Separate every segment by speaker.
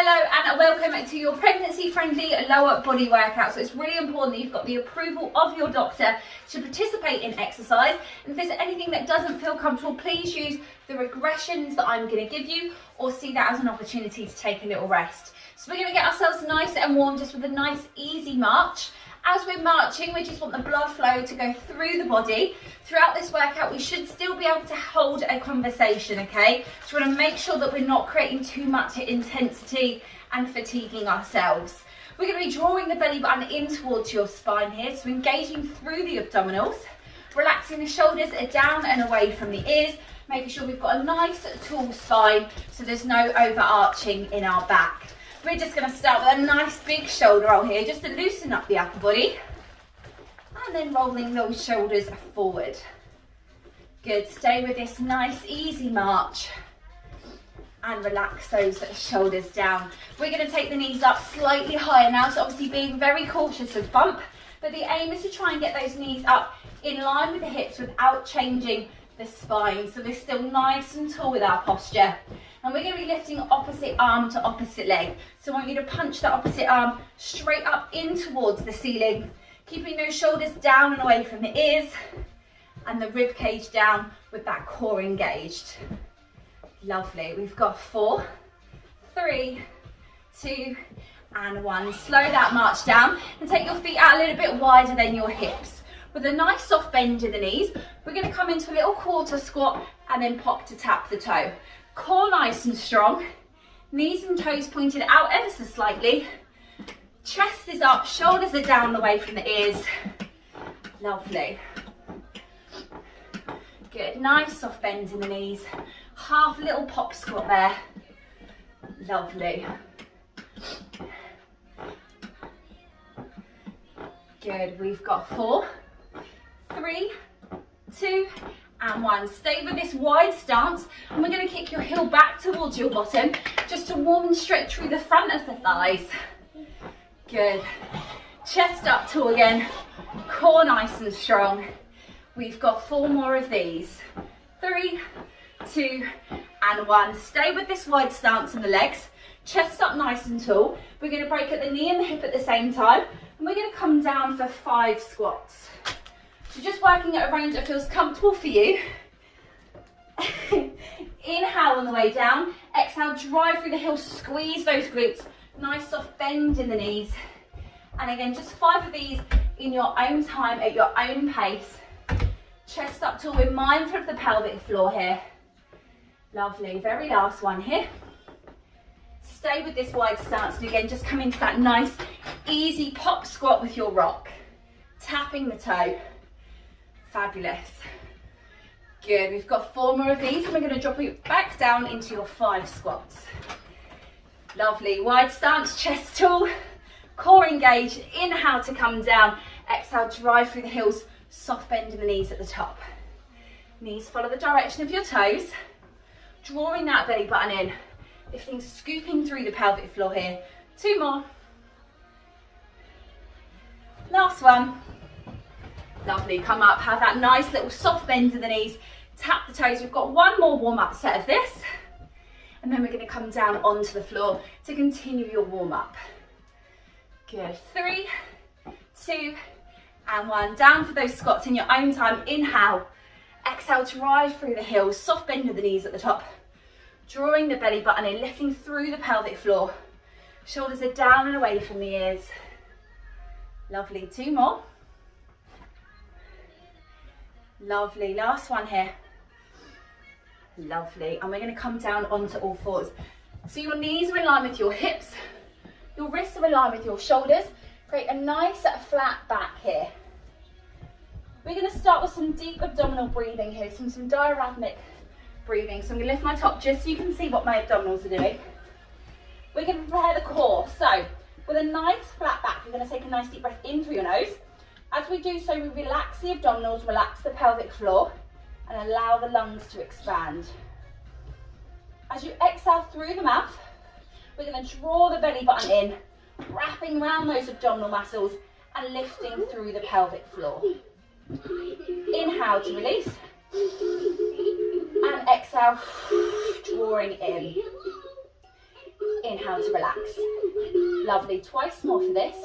Speaker 1: Hello and welcome to your pregnancy-friendly lower body workout. So it's really important that you've got the approval of your doctor to participate in exercise. And if there's anything that doesn't feel comfortable, please use the regressions that I'm going to give you or see that as an opportunity to take a little rest. So we're going to get ourselves nice and warm just with a nice easy march. As we're marching, we just want the blood flow to go through the body. Throughout this workout, we should still be able to hold a conversation, okay? So we want to make sure that we're not creating too much intensity and fatiguing ourselves. We're going to be drawing the belly button in towards your spine here, so engaging through the abdominals, relaxing the shoulders down and away from the ears, making sure we've got a nice tall spine so there's no overarching in our back. We're just going to start with a nice big shoulder roll here, just to loosen up the upper body. And then rolling those shoulders forward. Good, stay with this nice easy march. And relax those shoulders down. We're going to take the knees up slightly higher now, so obviously being very cautious of bump. But the aim is to try and get those knees up in line with the hips without changing the spine. So we're still nice and tall with our posture. And we're going to be lifting opposite arm to opposite leg. So I want you to punch that opposite arm straight up in towards the ceiling, keeping those shoulders down and away from the ears and the rib cage down with that core engaged. Lovely. We've got 4, 3, 2, and 1. Slow that march down and take your feet out a little bit wider than your hips. With a nice soft bend in the knees, we're going to come into a little quarter squat and then pop to tap the toe. Core nice and strong, knees and toes pointed out ever so slightly, chest is up, shoulders are down away from the ears. Lovely. Good, nice soft bend in the knees, half little pop squat there. Lovely. Good, we've got 4, 3, 2, and 1. Stay with this wide stance, and we're going to kick your heel back towards your bottom just to warm and stretch through the front of the thighs. Good. Chest up tall again, core nice and strong. We've got 4 more of these. 3, 2, and 1. Stay with this wide stance in the legs, chest up nice and tall. We're going to break at the knee and the hip at the same time, and we're going to come down for 5 squats. So just working at a range that feels comfortable for you. Inhale on the way down. Exhale, drive through the heels, squeeze those glutes. Nice soft bend in the knees. And again, just 5 of these in your own time, at your own pace. Chest up tall, we're mindful of the pelvic floor here. Lovely, very last one here. Stay with this wide stance, and again, just come into that nice, easy pop squat with your rock. Tapping the toe. Fabulous. Good, we've got 4 more of these, and we're going to drop you back down into your 5 squats. Lovely, wide stance, chest tall, core engaged. Inhale to come down, exhale, drive through the heels, soft bend in the knees at the top. Knees follow the direction of your toes, drawing that belly button in, lifting, scooping through the pelvic floor here. 2 more. Last one. Lovely, come up, have that nice little soft bend in the knees, tap the toes. We've got 1 more warm-up set of this, and then we're going to come down onto the floor to continue your warm-up. Good, 3, 2, and 1. Down for those squats in your own time. Inhale, exhale, drive through the heels, soft bend of the knees at the top, drawing the belly button in, lifting through the pelvic floor. Shoulders are down and away from the ears. Lovely, 2 more. Lovely, last one here. Lovely, and we're going to come down onto all 4s. So your knees are in line with your hips, your wrists are in line with your shoulders. Create a nice flat back here. We're going to start with some deep abdominal breathing here, some diaphragmatic breathing. So I'm going to lift my top just so you can see what my abdominals are doing. We're going to prepare the core. So with a nice flat back, you're going to take a nice deep breath in through your nose. As we do so, we relax the abdominals, relax the pelvic floor, and allow the lungs to expand. As you exhale through the mouth, we're going to draw the belly button in, wrapping around those abdominal muscles and lifting through the pelvic floor. Inhale to release, and exhale, drawing in. Inhale to relax. Lovely, twice more for this.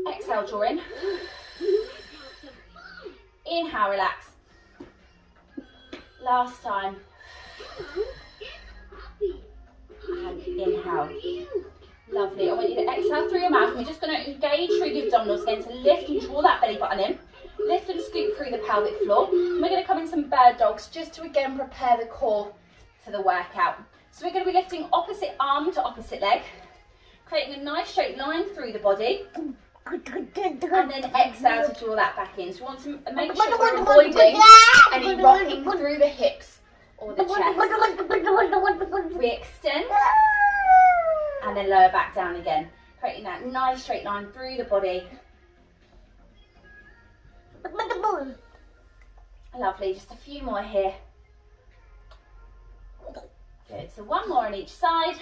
Speaker 1: Exhale, draw in. Inhale, relax. Last time. And inhale. Lovely. I want you to exhale through your mouth. We're just going to engage through the abdominals again to lift and draw that belly button in. Lift and scoop through the pelvic floor. And we're going to come in some bird dogs just to again prepare the core for the workout. So we're going to be lifting opposite arm to opposite leg, creating a nice straight line through the body. And then exhale to draw that back in. So we want to make sure we're avoiding any rocking through the hips or the chest. We extend and then lower back down again, creating that nice straight line through the body. Lovely, just a few more here. Good, so one more on each side.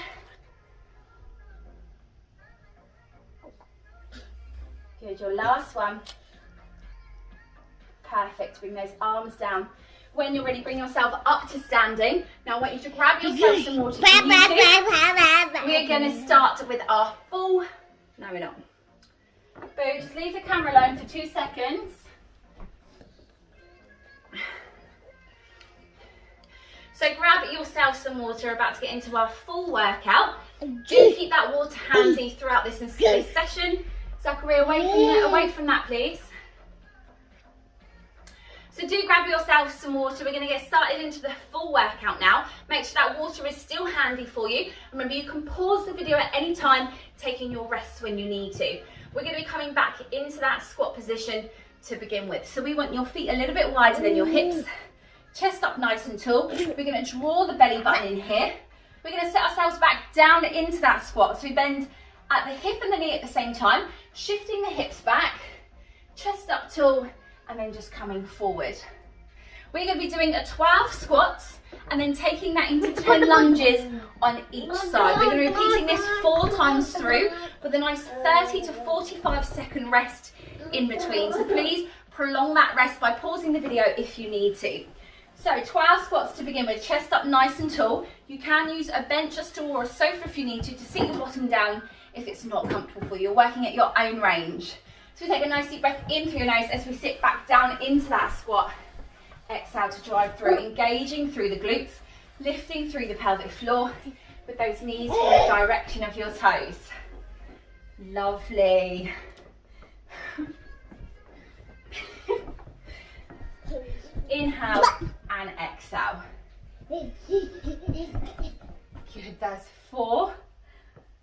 Speaker 1: Good, your last one. Perfect, bring those arms down. When you're ready, bring yourself up to standing. Now I want you to grab yourself some water. We are going to start with our full, no we're not. Boo, just leave the camera alone for 2 seconds. So grab yourself some water, we're about to get into our full workout. Do keep that water handy throughout this session. Zachary, away from that please. So do grab yourself some water. We're going to get started into the full workout now. Make sure that water is still handy for you. Remember, you can pause the video at any time, taking your rests when you need to. We're going to be coming back into that squat position to begin with. So we want your feet a little bit wider than your hips. Chest up nice and tall. We're going to draw the belly button in here. We're going to set ourselves back down into that squat. So we bend at the hip and the knee at the same time, shifting the hips back, chest up tall, and then just coming forward. We're going to be doing a 12 squats and then taking that into 10 lunges on each side. We're going to be repeating this 4 times through with a nice 30 to 45 second rest in between. So please prolong that rest by pausing the video if you need to. So 12 squats to begin with, chest up nice and tall. You can use a bench, a stool or a sofa if you need to sit your bottom down if it's not comfortable for you. You're working at your own range. So we take a nice deep breath in through your nose as we sit back down into that squat. Exhale to drive through, engaging through the glutes, lifting through the pelvic floor with those knees in the direction of your toes. Lovely. Inhale and exhale. Good, that's 4.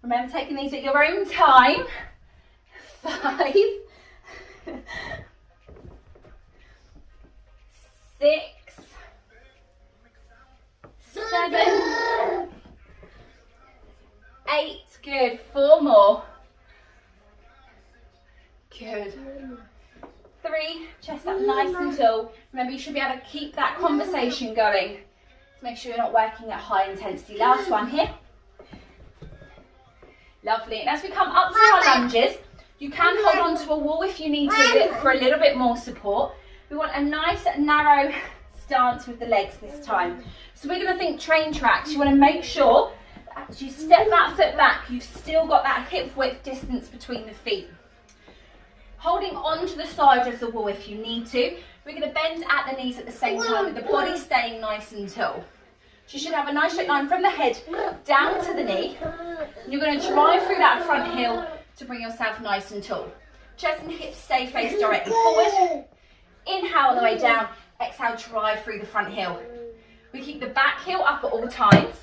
Speaker 1: Remember, taking these at your own time. 5, 6, 7, 8. Good. 4 more. Good. 3. Chest up nice and tall. Remember, you should be able to keep that conversation going to make sure you're not working at high intensity. Last one here. Lovely. And as we come up to our lunges, you can hold on to a wall if you need to for a little bit more support. We want a nice narrow stance with the legs this time. So we're going to think train tracks. You want to make sure that as you step that foot back, you've still got that hip width distance between the feet. Holding on to the side of the wall if you need to. We're going to bend at the knees at the same time with the body staying nice and tall. So you should have a nice straight line from the head down to the knee. You're going to drive through that front heel to bring yourself nice and tall. Chest and hips stay face directly forward. Inhale all the way down. Exhale, drive through the front heel. We keep the back heel up at all times.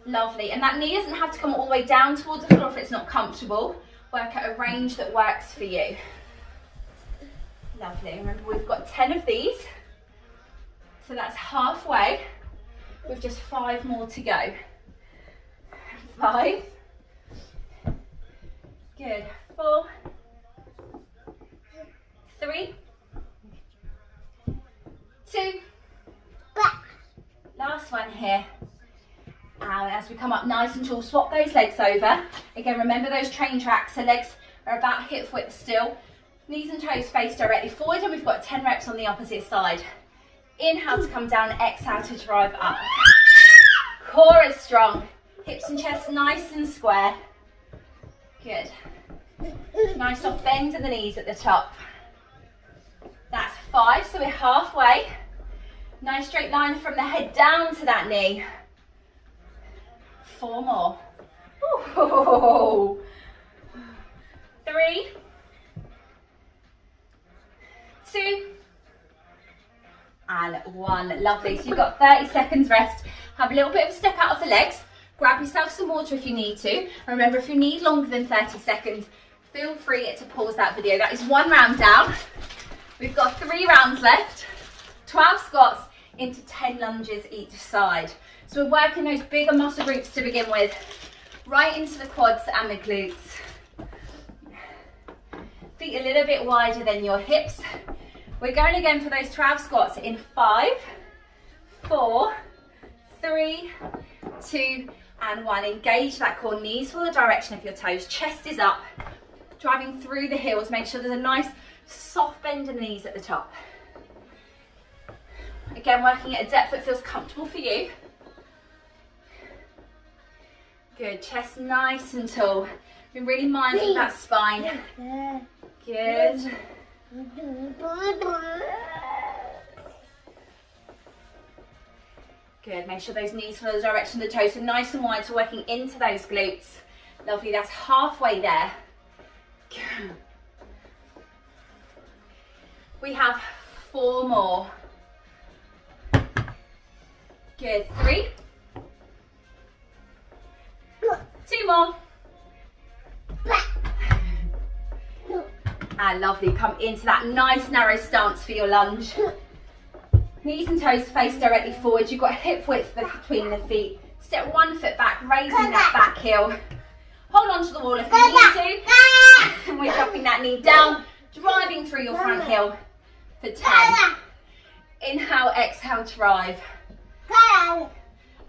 Speaker 1: Lovely. And that knee doesn't have to come all the way down towards the floor if it's not comfortable. Work at a range that works for you. Lovely. Remember, we've got 10 of these. So that's halfway. With just 5 more to go. 5. Good. 4. 3. 2. Last one here. And as we come up nice and tall, swap those legs over. Again, remember those train tracks. So legs are about hip width still. Knees and toes face directly forward, and we've got 10 reps on the opposite side. Inhale to come down, exhale to drive up. Core is strong. Hips and chest nice and square. Good. Nice soft bend in the knees at the top. That's 5, so we're halfway. Nice straight line from the head down to that knee. 4 more. Ooh. 3, 2, and 1. Lovely. So you've got 30 seconds rest. Have a little bit of a step out of the legs. Grab yourself some water if you need to. And remember, if you need longer than 30 seconds, feel free to pause that video. That is 1 round down. We've got 3 rounds left. 12 squats into 10 lunges each side. So we're working those bigger muscle groups to begin with, right into the quads and the glutes. Feet a little bit wider than your hips. We're going again for those 12 squats in 5, 4, 3, 2, and 1. Engage that core, knees for the direction of your toes, chest is up, driving through the heels. Make sure there's a nice soft bend in the knees at the top. Again, working at a depth that feels comfortable for you. Good, chest nice and tall. Be really mindful of that spine. Good. Good, make sure those knees follow the direction of the toes, so nice and wide, so working into those glutes. Lovely, that's halfway there. Good. We have 4 more. Good, 3. 2 more. And lovely, come into that nice narrow stance for your lunge. Knees and toes face directly forward. You've got hip width between the feet. Step 1 foot back, raising that back heel. Hold on to the wall if you need to. And we're dropping that knee down, driving through your front heel for 10. Inhale, exhale, drive.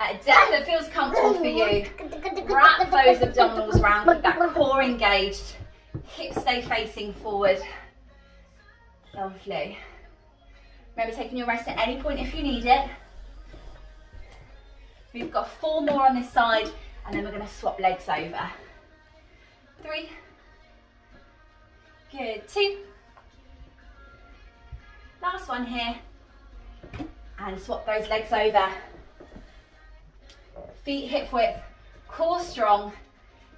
Speaker 1: At a depth that feels comfortable for you. Wrap those abdominals around, keep that core engaged. Hips stay facing forward. Lovely. Remember taking your rest at any point if you need it. We've got 4 more on this side, and then we're going to swap legs over. 3. Good. 2. Last one here. And swap those legs over. Feet hip width, core strong.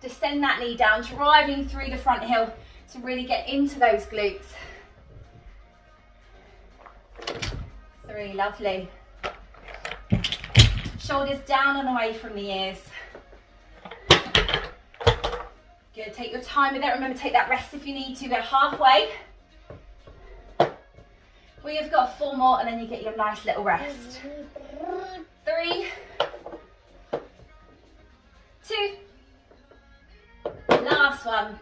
Speaker 1: Descend that knee down, driving through the front heel to really get into those glutes. 3, lovely. Shoulders down and away from the ears. Good, take your time with it. Remember, take that rest if you need to. Go halfway. We have got 4 more, and then you get your nice little rest. 3, 2, last one.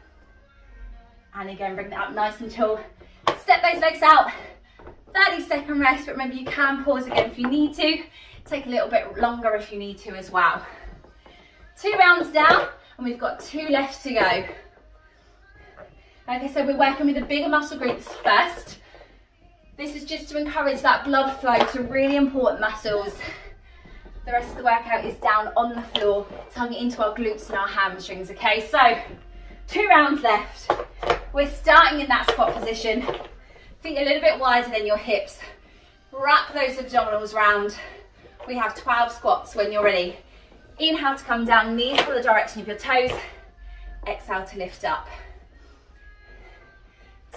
Speaker 1: And again, bring that up nice and tall. Step those legs out. 30-second rest, but remember you can pause again if you need to. Take a little bit longer if you need to as well. 2 rounds down, and we've got 2 left to go. Like I said, we're working with the bigger muscle groups first. This is just to encourage that blood flow to really important muscles. The rest of the workout is down on the floor, tugging into our glutes and our hamstrings, okay? So, 2 rounds left. We're starting in that squat position. Feet a little bit wider than your hips. Wrap those abdominals round. We have 12 squats when you're ready. Inhale to come down, knees for the direction of your toes. Exhale to lift up.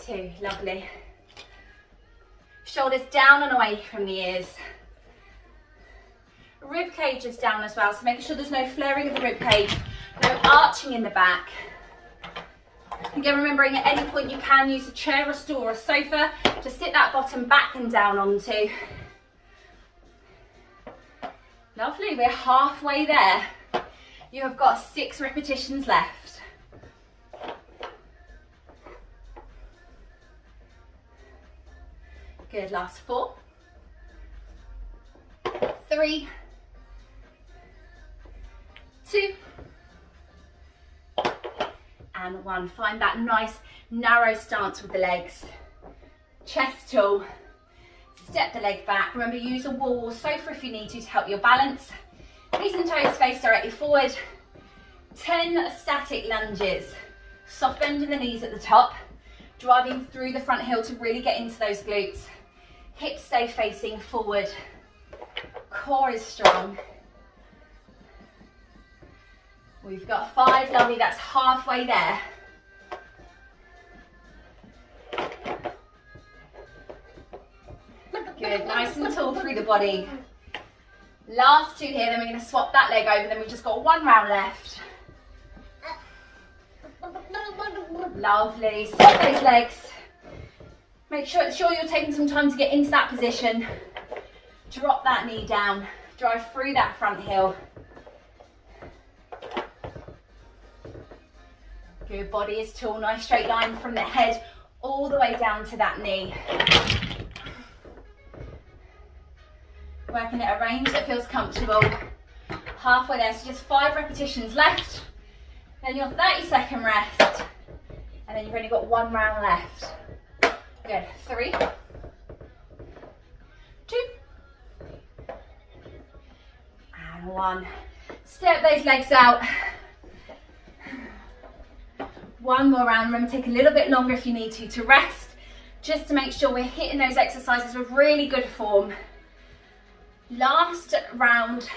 Speaker 1: 2, lovely. Shoulders down and away from the ears. Rib cage is down as well, so making sure there's no flaring of the rib cage, no arching in the back. Again, remembering at any point you can use a chair, a stool or a sofa to sit that bottom back and down onto. Lovely, we're halfway there. You have got 6 repetitions left. Good, last 4. 3, 2, and 1. Find that nice narrow stance with the legs. Chest tall. Step the leg back. Remember, use a wall or sofa if you need to help your balance. Knees and toes face directly forward. 10 static lunges. Soft bend in the knees at the top, driving through the front heel to really get into those glutes. Hips stay facing forward. Core is strong. We've got 5, lovely, that's halfway there. Good, nice and tall through the body. Last 2 here, then we're going to swap that leg over, then we've just got 1 round left. Lovely, swap those legs. Make sure you're taking some time to get into that position. Drop that knee down, drive through that front heel. Good, body is tall, nice straight line from the head all the way down to that knee. Working at a range that feels comfortable. Halfway there, so just 5 repetitions left. Then your 30-second rest. And then you've only got 1 round left. Good, 3, 2, and 1. Step those legs out. 1 more round. Remember, take a little bit longer if you need to rest, just to make sure we're hitting those exercises with really good form. Last round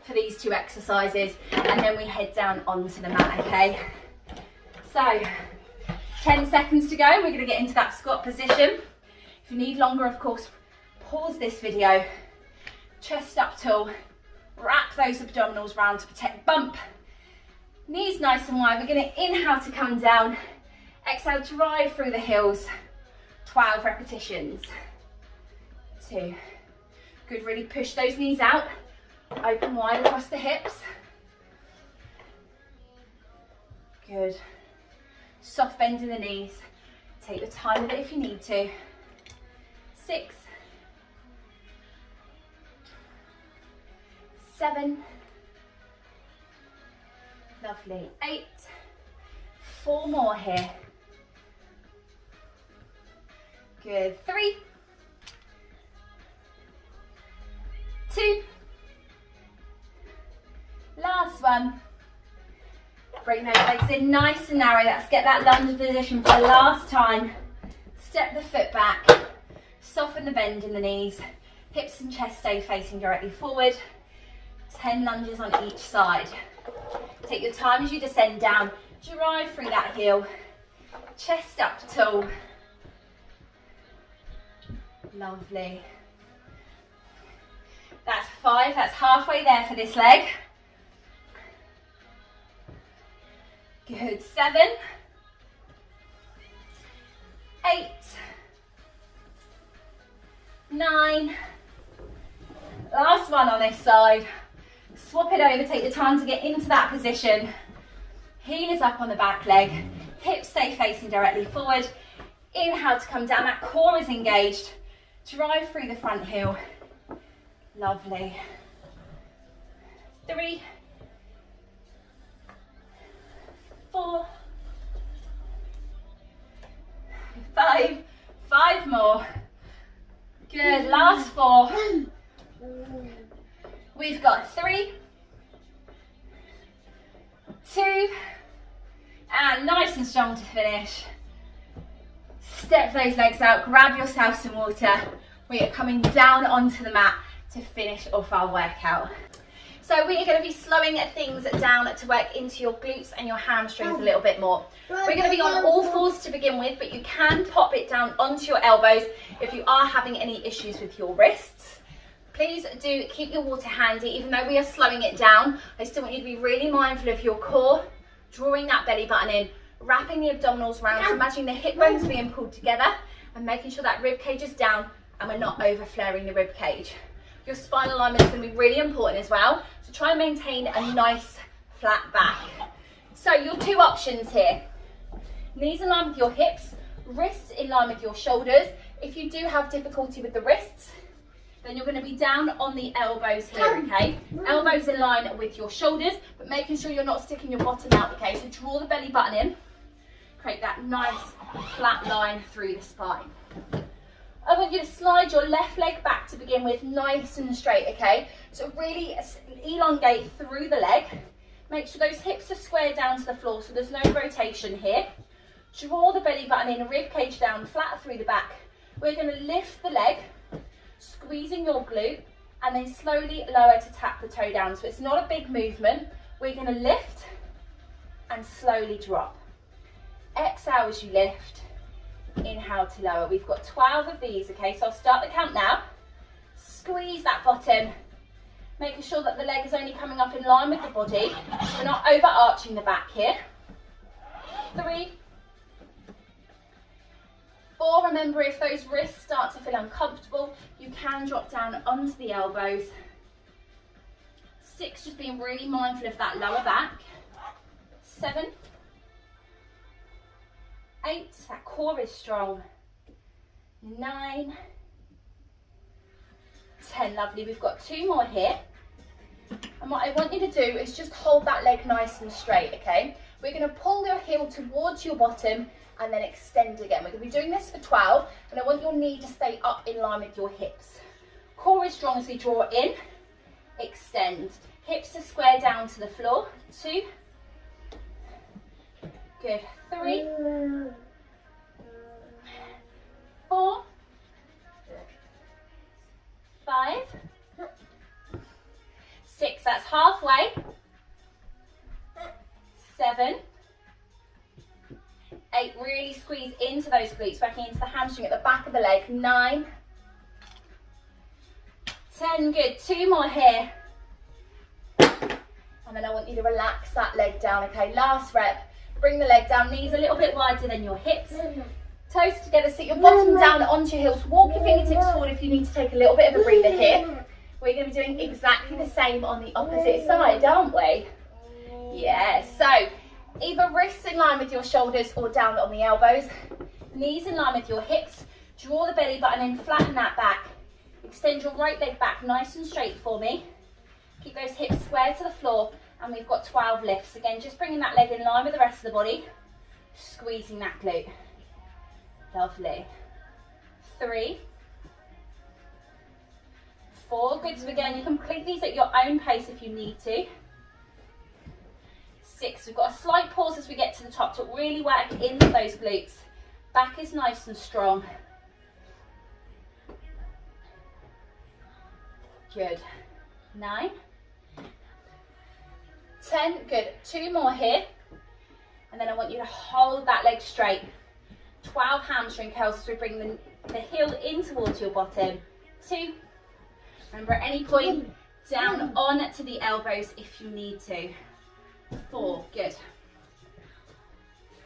Speaker 1: for these 2 exercises, and then we head down onto the mat, okay? So, 10 seconds to go, and we're going to get into that squat position. If you need longer, of course, pause this video. Chest up tall, wrap those abdominals round to protect bump. Knees nice and wide. We're going to inhale to come down. Exhale, drive through the heels. 12 repetitions. 2. Good, really push those knees out. Open wide across the hips. Good. Soft bend in the knees. Take your time with it if you need to. 6, 7, lovely, 8, 4 more here. Good, 3, 2, last one. Bring those legs in nice and narrow. Let's get that lunge position for the last time. Step the foot back, soften the bend in the knees, hips and chest stay facing directly forward. 10 lunges on each side. Take your time as you descend down, drive through that heel, chest up tall. Lovely. That's 5, that's halfway there for this leg. Good, 7, 8, 9, last one on this side. Swap it over, take the time to get into that position. Heel is up on the back leg, hips stay facing directly forward. Inhale to come down, that core is engaged. Drive through the front heel. Lovely. 3, 4, 5, 5 more. Good, last 4. We've got 3, 2, and nice and strong to finish. Step those legs out, grab yourself some water. We are coming down onto the mat to finish off our workout. So we are going to be slowing things down to work into your glutes and your hamstrings a little bit more. We're going to be on all fours to begin with, but you can pop it down onto your elbows if you are having any issues with your wrists. Please do keep your water handy. Even though we are slowing it down, I still want you to be really mindful of your core, drawing that belly button in, wrapping the abdominals round, so imagine the hip bones being pulled together and making sure that rib cage is down and we're not over-flaring the rib cage. Your spine alignment is going to be really important as well, so try and maintain a nice flat back. So your 2 options here, knees in line with your hips, wrists in line with your shoulders. If you do have difficulty with the wrists, then you're going to be down on the elbows here, okay? Elbows in line with your shoulders, but making sure you're not sticking your bottom out, okay? So draw the belly button in, create that nice flat line through the spine. I want you to slide your left leg back to begin with, nice and straight, okay? So really elongate through the leg. Make sure those hips are squared down to the floor so there's no rotation here. Draw the belly button in, rib cage down, flat through the back. We're going to lift the leg, squeezing your glute, and then slowly lower to tap the toe down. So it's not a big movement. We're going to lift and slowly drop. Exhale as you lift. Inhale to lower. We've got 12 of these, okay? So I'll start the count now. Squeeze that bottom, making sure that the leg is only coming up in line with the body. So we're not overarching the back here. 3, 4, remember if those wrists start to feel uncomfortable, you can drop down onto the elbows. 6, just being really mindful of that lower back. 7, 8, that core is strong. 9, 10, lovely. We've got 2 more here. And what I want you to do is just hold that leg nice and straight, okay? We're going to pull your heel towards your bottom and then extend again. We're going to be doing this for 12, and I want your knee to stay up in line with your hips. Core is strong as we draw in, extend. Hips are square down to the floor. 2, good. 3, 4, 5, 6, that's halfway. 7, 8, really squeeze into those glutes, working into the hamstring at the back of the leg. 9, 10, good. 2 more here. And then I want you to relax that leg down, okay? Last rep. Bring the leg down, knees a little bit wider than your hips. Toes together, sit your bottom down onto your heels. Walk your fingertips forward if you need to take a little bit of a breather here. We're going to be doing exactly the same on the opposite side, aren't we? Yeah, so either wrists in line with your shoulders or down on the elbows. Knees in line with your hips. Draw the belly button in, flatten that back. Extend your right leg back nice and straight for me. Keep those hips square to the floor, and we've got 12 lifts. Again, just bringing that leg in line with the rest of the body. Squeezing that glute. Lovely. 3, 4, good. So again, you complete these at your own pace if you need to. 6, we've got a slight pause as we get to the top to really work into those glutes. Back is nice and strong. Good. 9, 10, good. 2 more here. And then I want you to hold that leg straight. 12 hamstring curls as we bring the heel in towards your bottom. 2, remember at any point, down on to the elbows if you need to. 4, good.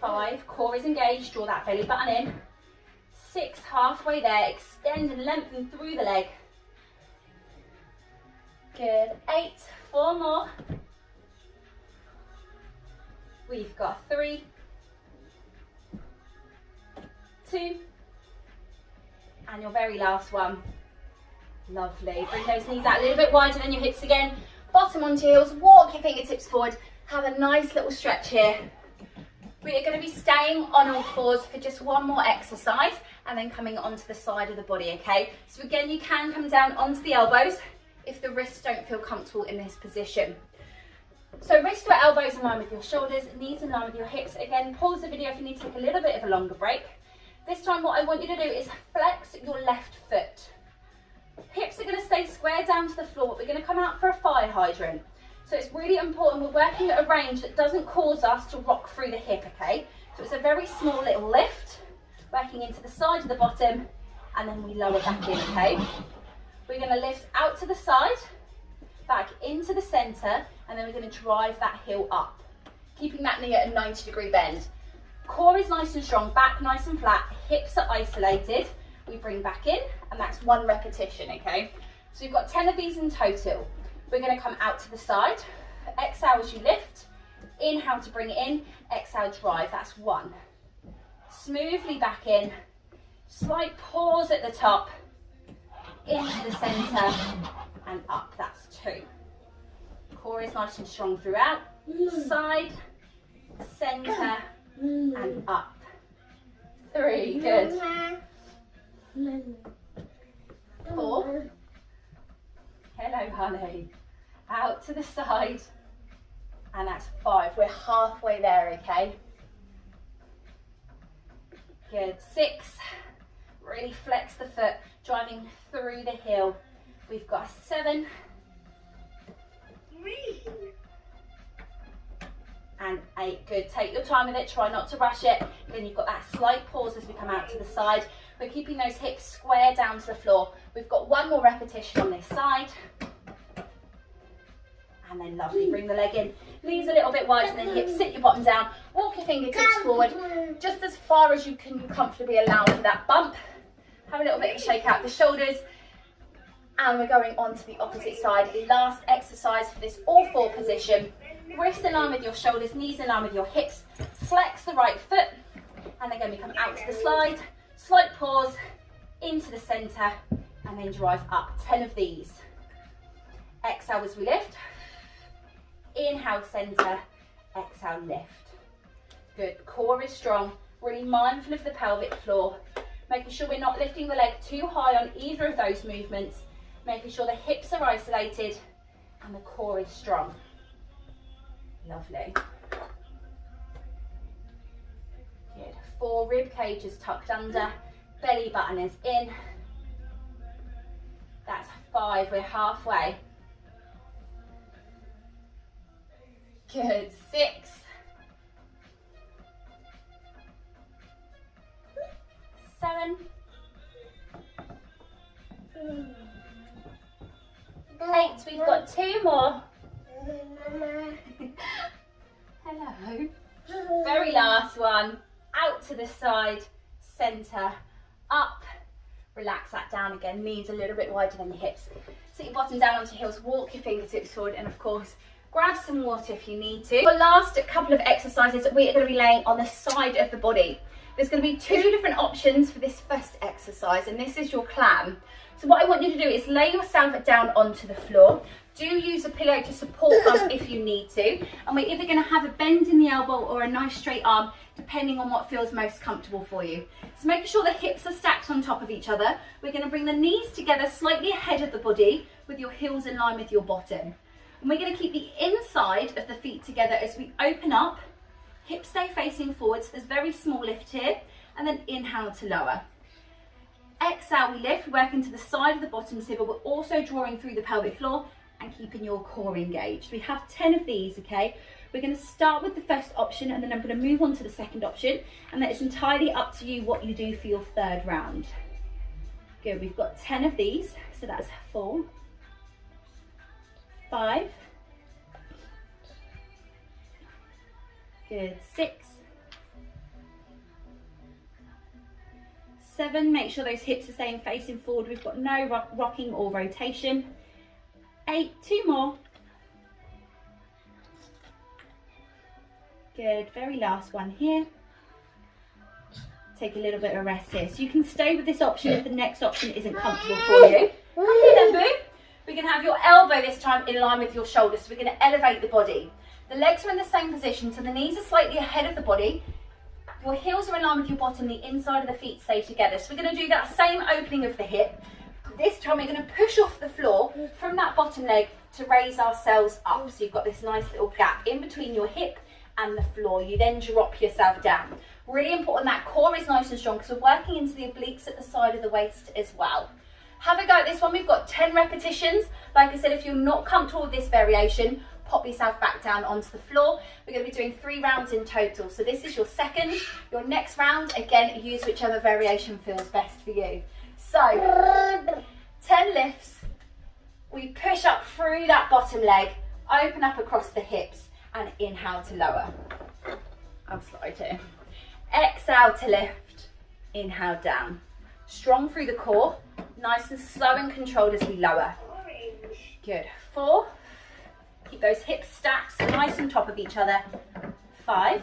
Speaker 1: 5, core is engaged, draw that belly button in. 6, halfway there, extend and lengthen through the leg. Good. 8, 4 more. We've got 3, 2, and your very last one. Lovely. Bring those knees out a little bit wider than your hips again. Bottom onto your heels, walk your fingertips forward. Have a nice little stretch here. We are going to be staying on all fours for just one more exercise and then coming onto the side of the body, okay? So again, you can come down onto the elbows if the wrists don't feel comfortable in this position. So wrist to elbows in line with your shoulders, knees in line with your hips. Again, pause the video if you need to take a little bit of a longer break. This time what I want you to do is flex your left foot. Hips are going to stay square down to the floor, but we're going to come out for a fire hydrant. So it's really important we're working at a range that doesn't cause us to rock through the hip, okay? So it's a very small little lift, working into the side of the bottom, and then we lower back in, okay? We're going to lift out to the side, back into the centre, and then we're going to drive that heel up, keeping that knee at a 90-degree bend. Core is nice and strong, back nice and flat, hips are isolated. We bring back in, and that's 1 repetition, okay? So you've got 10 of these in total. We're going to come out to the side. Exhale as you lift. Inhale to bring it in. Exhale, drive. That's 1. Smoothly back in. Slight pause at the top. Into the centre and up. That's 2. Core is nice and strong throughout. Side, centre and up. 3. Good. 4. Hello, honey. Out to the side. And that's 5. We're halfway there, okay? Good. 6. Really flex the foot, driving through the heel. We've got 7. And 8. Good. Take your time with it. Try not to rush it. Then you've got that slight pause as we come out to the side. We're keeping those hips square down to the floor. We've got one more repetition on this side. And then lovely. Bring the leg in. Knees a little bit wider than hips. Sit your bottom down. Walk your fingertips forward. Just as far as you can comfortably allow for that bump. Have a little bit of a shake out the shoulders. And we're going on to the opposite side. Last exercise for this all 4 position. Wrists in line with your shoulders, knees in line with your hips. Flex the right foot. And again, we come out to the slide. Slight pause, into the center, and then drive up. 10 of these. Exhale as we lift. Inhale, center. Exhale, lift. Good. Core is strong. Really mindful of the pelvic floor. Making sure we're not lifting the leg too high on either of those movements. Making sure the hips are isolated and the core is strong. Lovely. Good. 4 rib cages tucked under. Belly button is in. That's 5. We're halfway. Good. 6. 7. 8. We've got 2 more. Hello. Very last one. Out to the side, center, up. Relax that down again. Knees a little bit wider than your hips. Sit your bottom down onto your heels. Walk your fingertips forward, and of course, grab some water if you need to. For the last couple of exercises, we are going to be laying on the side of the body. There's going to be 2 different options for this first exercise, and this is your clam. So what I want you to do is lay yourself down onto the floor. Do use a pillow to support them if you need to. And we're either going to have a bend in the elbow or a nice straight arm, depending on what feels most comfortable for you. So making sure the hips are stacked on top of each other. We're going to bring the knees together slightly ahead of the body with your heels in line with your bottom. And we're going to keep the inside of the feet together as we open up. Hips stay facing forwards. There's very small lift here. And then inhale to lower. Exhale, we lift, working to the side of the bottom so we're also drawing through the pelvic floor and keeping your core engaged. We have 10 of these, okay? We're going to start with the first option and then I'm going to move on to the second option, and that is entirely up to you what you do for your third round. Good, we've got 10 of these, so that's 4, 5, good, 6, 7, make sure those hips are staying facing forward. We've got no rocking or rotation. 8, 2 more. Good, very last one here. Take a little bit of a rest here. So you can stay with this option if the next option isn't comfortable for you. Come here then, boo. We're going to have your elbow this time in line with your shoulders. So we're going to elevate the body. The legs are in the same position, so the knees are slightly ahead of the body. Your heels are in line with your bottom, the inside of the feet stay together. So we're going to do that same opening of the hip. This time we're going to push off the floor from that bottom leg to raise ourselves up. So you've got this nice little gap in between your hip and the floor. You then drop yourself down. Really important that core is nice and strong because we're working into the obliques at the side of the waist as well. Have a go at this one. We've got 10 repetitions. Like I said, if you're not comfortable with this variation, pop yourself back down onto the floor. We're going to be doing 3 rounds in total. So this is your second. Your next round, again, use whichever variation feels best for you. So, 10 lifts. We push up through that bottom leg, open up across the hips, and inhale to lower. I'll slide here. Exhale to lift, inhale down. Strong through the core, nice and slow and controlled as we lower. Good. 4. Keep those hips stacked, so nice on top of each other. 5.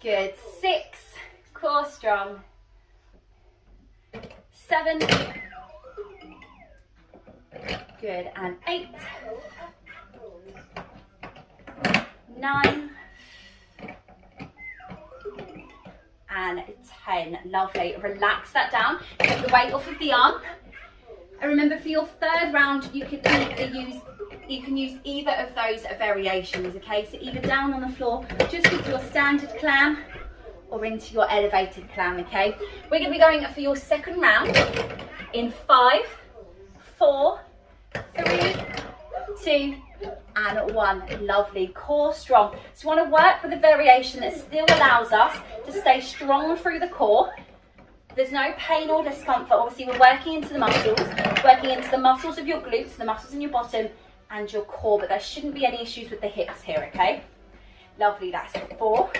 Speaker 1: Good. 6. Core strong. 7. Good. And 8. 9. and 10. Lovely. Relax that down. Take the weight off of the arm. And remember, for your third round, you can use either of those variations, okay? So either down on the floor, just with your standard clam, or into your elevated clam, okay? We're gonna be going for your second round in 5, 4, 3, 2, and 1. Lovely. Core strong. So you want to work with a variation that still allows us to stay strong through the core. There's no pain or discomfort. Obviously, we're working into the muscles of your glutes, the muscles in your bottom, and your core, but there shouldn't be any issues with the hips here, okay? Lovely. That's 4,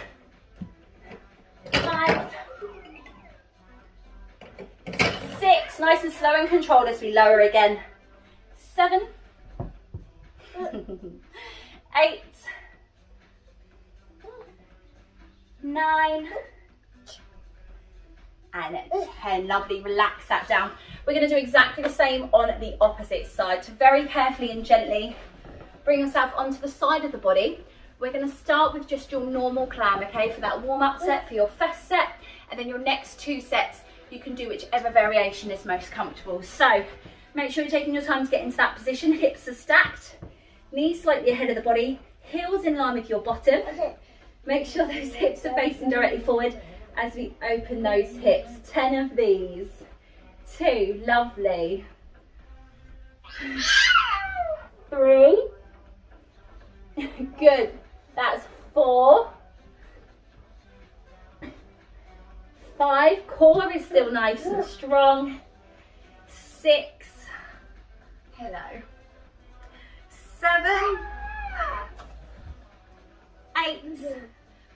Speaker 1: 5, 6. Nice and slow and controlled as we lower again. 7, 8, 9, and 10. Lovely. Relax that down. We're going to do exactly the same on the opposite side. So very carefully and gently bring yourself onto the side of the body. We're going to start with just your normal clam, okay, for that warm-up set, for your first set, and then your next 2 sets, you can do whichever variation is most comfortable. So make sure you're taking your time to get into that position. Hips are stacked, knees slightly ahead of the body, heels in line with your bottom. Make sure those hips are facing directly forward as we open those hips. 10 of these. 2, lovely. 3, good. That's 4, 5, core is still nice and strong. 6, hello. 7, 8,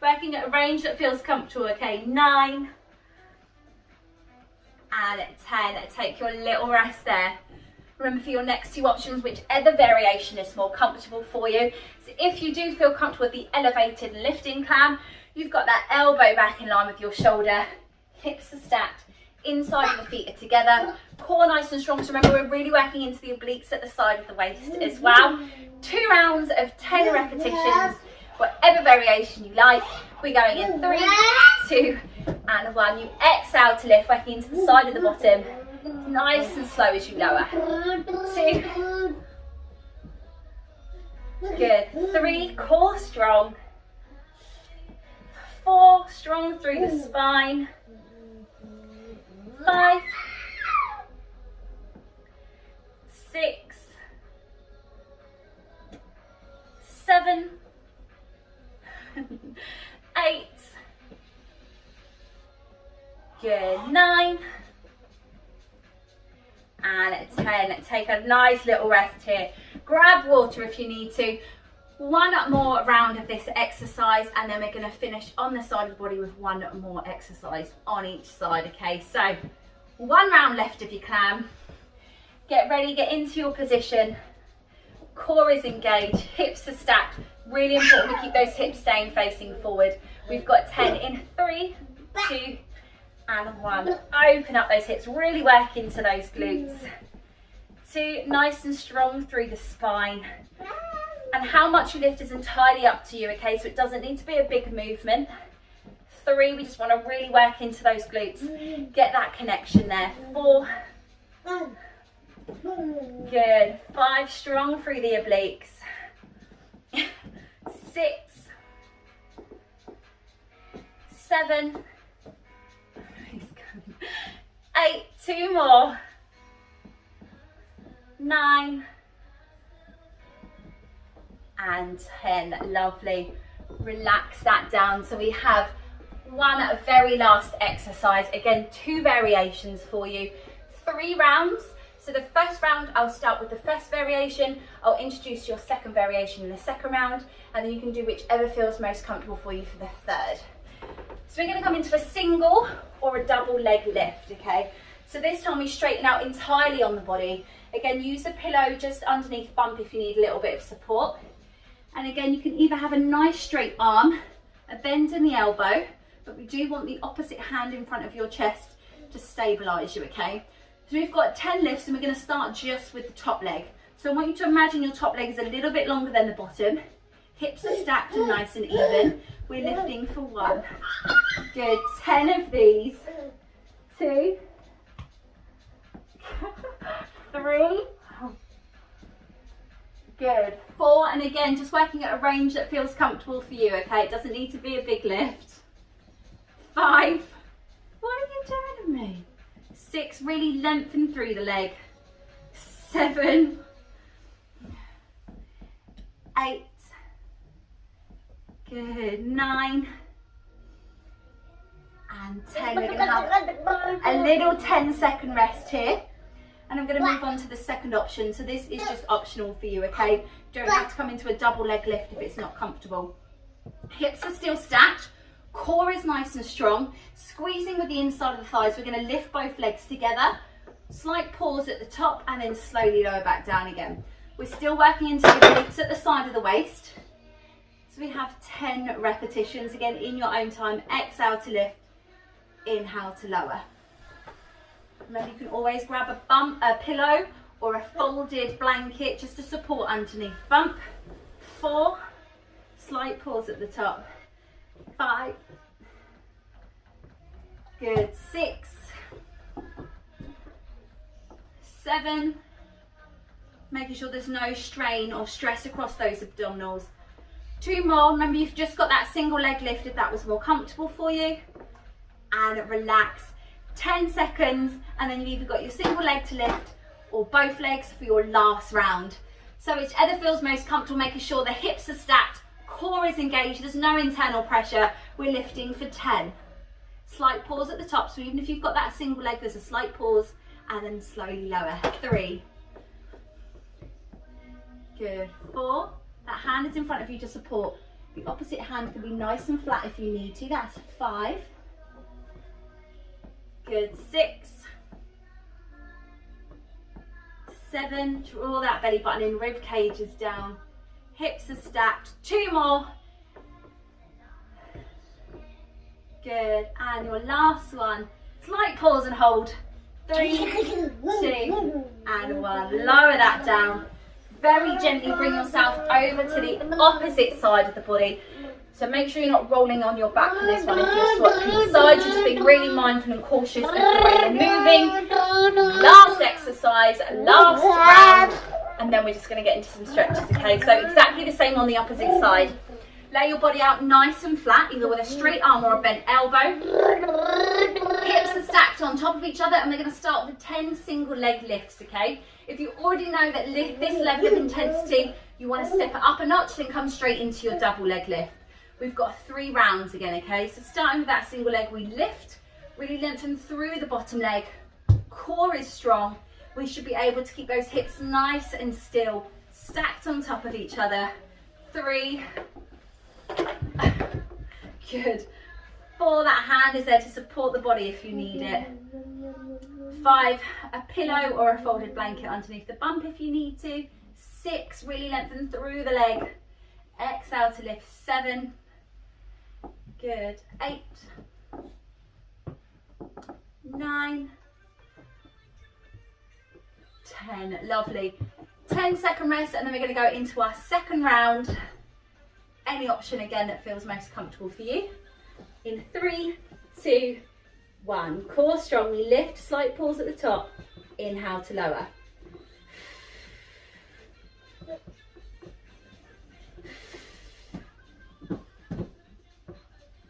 Speaker 1: working at a range that feels comfortable, okay, 9, and 10. Take your little rest there. Remember, for your next 2 options, whichever variation is more comfortable for you. So if you do feel comfortable with the elevated lifting clam, you've got that elbow back in line with your shoulder, hips are stacked, inside of the feet are together, core nice and strong. So remember, we're really working into the obliques at the side of the waist as well. 2 rounds of 10 repetitions, whatever variation you like. We're going in 3, 2, and 1. You exhale to lift, working into the side of the bottom. Nice and slow as you lower. 2, good. 3, core strong. 4, strong through the spine. 5, 6, 7, 8, good. 9, and 10. Take a nice little rest here. Grab water if you need to. 1 more round of this exercise, and then we're going to finish on the side of the body with 1 more exercise on each side, okay? So 1 round left of your clam. Get ready, get into your position. Core is engaged, hips are stacked. Really important to keep those hips staying facing forward. We've got 10 in 3, 2, and 1. Open up those hips, really work into those glutes. 2, nice and strong through the spine. And how much you lift is entirely up to you, okay? So it doesn't need to be a big movement. 3, we just want to really work into those glutes. Get that connection there. 4, good. 5, strong through the obliques. 6, 7, 8, 2 more. 9, and 10. Lovely. Relax that down. So we have 1 very last exercise. Again, 2 variations for you. 3 rounds. So the first round, I'll start with the first variation. I'll introduce your second variation in the second round, and then you can do whichever feels most comfortable for you for the third. So we're going to come into a single or a double leg lift, okay? So this time we straighten out entirely on the body. Again, use the pillow just underneath bump if you need a little bit of support. And again, you can either have a nice straight arm, a bend in the elbow, but we do want the opposite hand in front of your chest to stabilise you, okay? So we've got 10 lifts, and we're going to start just with the top leg. So I want you to imagine your top leg is a little bit longer than the bottom. Hips are stacked and nice and even. we're lifting for 1. Good, 10 of these. 2, 3. Good, 4, and again, just working at a range that feels comfortable for you, okay? It doesn't need to be a big lift. 5. What are you doing to me? 6, really lengthen through the leg. 7. 8. Good, 9. And 10. We're going to have a little 10-second rest here. And I'm going to move on to the second option. So this is just optional for you, okay? You don't have to come into a double leg lift if it's not comfortable. Hips are still stacked. Core is nice and strong. Squeezing with the inside of the thighs. We're going to lift both legs together. Slight pause at the top and then slowly lower back down again. We're still working into the glutes at the side of the waist. So we have 10 repetitions. Again, in your own time. Exhale to lift. Inhale to lower. Remember, you can always grab a pillow or a folded blanket just to support underneath. Bump. 4. Slight pause at the top. 5. Good. 6. 7. Making sure there's no strain or stress across those abdominals. 2 more. Remember, you've just got that single leg lift if that was more comfortable for you. And relax. 10 seconds, and then you've either got your single leg to lift or both legs for your last round. So whichever feels most comfortable, making sure the hips are stacked, core is engaged, there's no internal pressure. We're lifting for 10. Slight pause at the top, so even if you've got that single leg, there's a slight pause, and then slowly lower. 3. Good. 4. That hand is in front of you to support. The opposite hand can be nice and flat if you need to. That's 5. Good. 6. 7. Draw that belly button in, rib cage is down, hips are stacked. 2 more. Good. And your last one. Slight pause and hold. 3, 2, and 1. Lower that down. Very gently bring yourself over to the opposite side of the body. So make sure you're not rolling on your back for this one. If you're swapping sides, you're just being really mindful and cautious of the way you're moving. Last exercise, last round, and then we're just going to get into some stretches, okay? So exactly the same on the opposite side. Lay your body out nice and flat, either with a straight arm or a bent elbow. Hips are stacked on top of each other, and we're going to start with 10 single leg lifts, okay? If you already know that this level of intensity, you want to step it up a notch, then come straight into your double leg lift. We've got 3 rounds again, okay? So starting with that single leg, we lift, really lengthen through the bottom leg. Core is strong. We should be able to keep those hips nice and still, stacked on top of each other. 3. Good. 4, that hand is there to support the body if you need it. 5, a pillow or a folded blanket underneath the bump if you need to. 6, really lengthen through the leg. Exhale to lift. 7. Good. 8. 9. 10. Lovely. 10-second rest, and then we're going to go into our second round. Any option again that feels most comfortable for you. In 3, 2, 1. Core strong. We lift, slight pause at the top. Inhale to lower.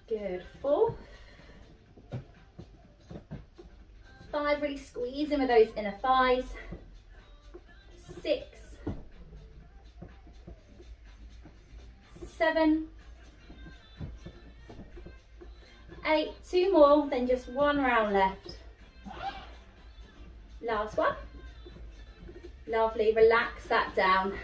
Speaker 1: Good. 4. 5. Really squeeze in with those inner thighs. 6. 7. 8. 2 more, then just 1 round left. Last one. Lovely. Relax that down.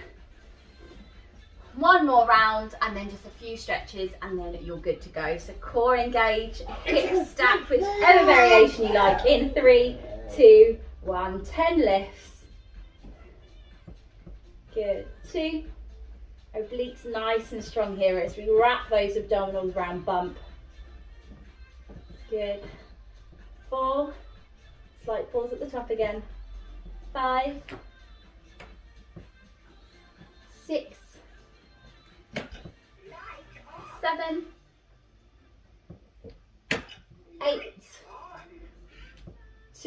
Speaker 1: 1 more round, and then just a few stretches, and then you're good to go. So core engage, hips stacked, whichever variation you like. In 3, 2, 1. 10 lifts. Good. 2. Obliques nice and strong here as we wrap those abdominals around bump. Good. 4. Slight pause at the top again. 5. 6. 7.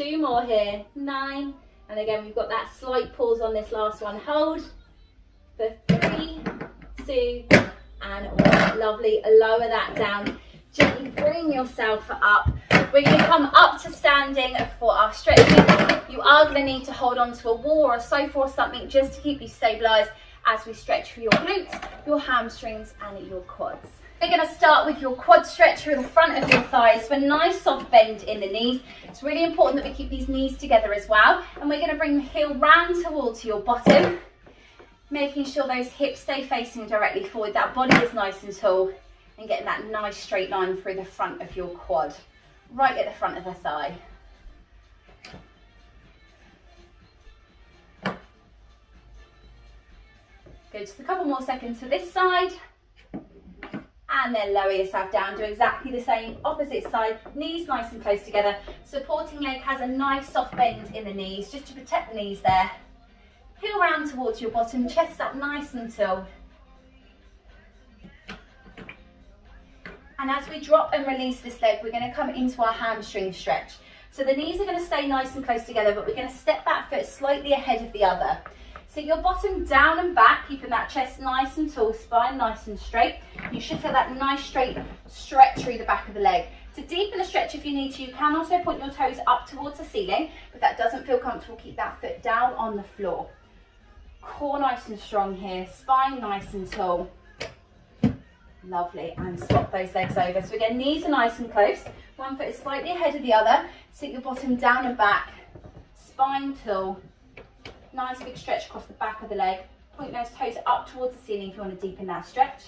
Speaker 1: 2 more here, 9, and again we've got that slight pause on this last one. Hold for 3, 2, and 1. Lovely. Lower that down. Gently bring yourself up. We're going to come up to standing for our stretches. You are going to need to hold on to a wall or a sofa or something just to keep you stabilised as we stretch for your glutes, your hamstrings and your quads. We're going to start with your quad stretch through the front of your thighs for a nice soft bend in the knees. It's really important that we keep these knees together as well. And we're going to bring the heel round towards your bottom, making sure those hips stay facing directly forward. That body is nice and tall, and getting that nice straight line through the front of your quad, right at the front of the thigh. Good, just a couple more seconds to this side. And then lower yourself down, do exactly the same, opposite side, knees nice and close together. Supporting leg has a nice soft bend in the knees, just to protect the knees there. Heel round towards your bottom, chest up nice and tall. And as we drop and release this leg, we're going to come into our hamstring stretch. So the knees are going to stay nice and close together, but we're going to step that foot slightly ahead of the other. So your bottom down and back, keeping that chest nice and tall, spine nice and straight. You should feel that nice straight stretch through the back of the leg. To deepen the stretch if you need to, you can also point your toes up towards the ceiling. If that doesn't feel comfortable, keep that foot down on the floor. Core nice and strong here, spine nice and tall. Lovely, and swap those legs over. So again, knees are nice and close. One foot is slightly ahead of the other. Sit your bottom down and back, spine tall. Nice big stretch across the back of the leg. Point those toes up towards the ceiling if you want to deepen that stretch.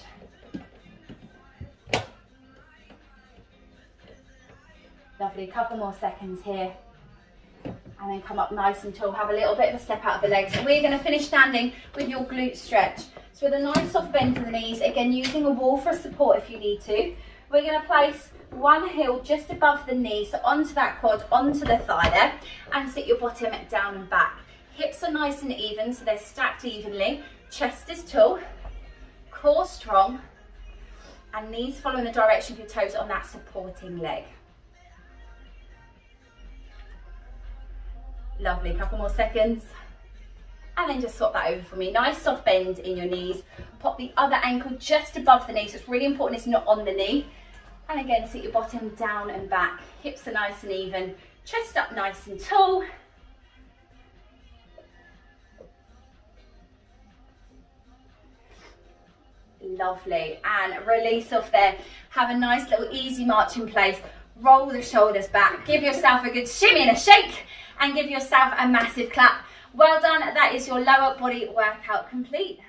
Speaker 1: Lovely, couple more seconds here. And then come up nice and tall. Have a little bit of a step out of the legs. And we're going to finish standing with your glute stretch. So with a nice soft bend to the knees, again using a wall for support if you need to. We're going to place one heel just above the knee, so onto that quad, onto the thigh there, and sit your bottom down and back. Hips are nice and even, so they're stacked evenly. Chest is tall, core strong, and knees following the direction of your toes on that supporting leg. Lovely, couple more seconds. And then just swap that over for me. Nice soft bend in your knees. Pop the other ankle just above the knee, so it's really important it's not on the knee. And again, sit your bottom down and back. Hips are nice and even. Chest up nice and tall. Lovely, and release off there. Have a nice little easy march in place. Roll the shoulders back. Give yourself a good shimmy and a shake, and give yourself a massive clap. Well done, that is your lower body workout complete.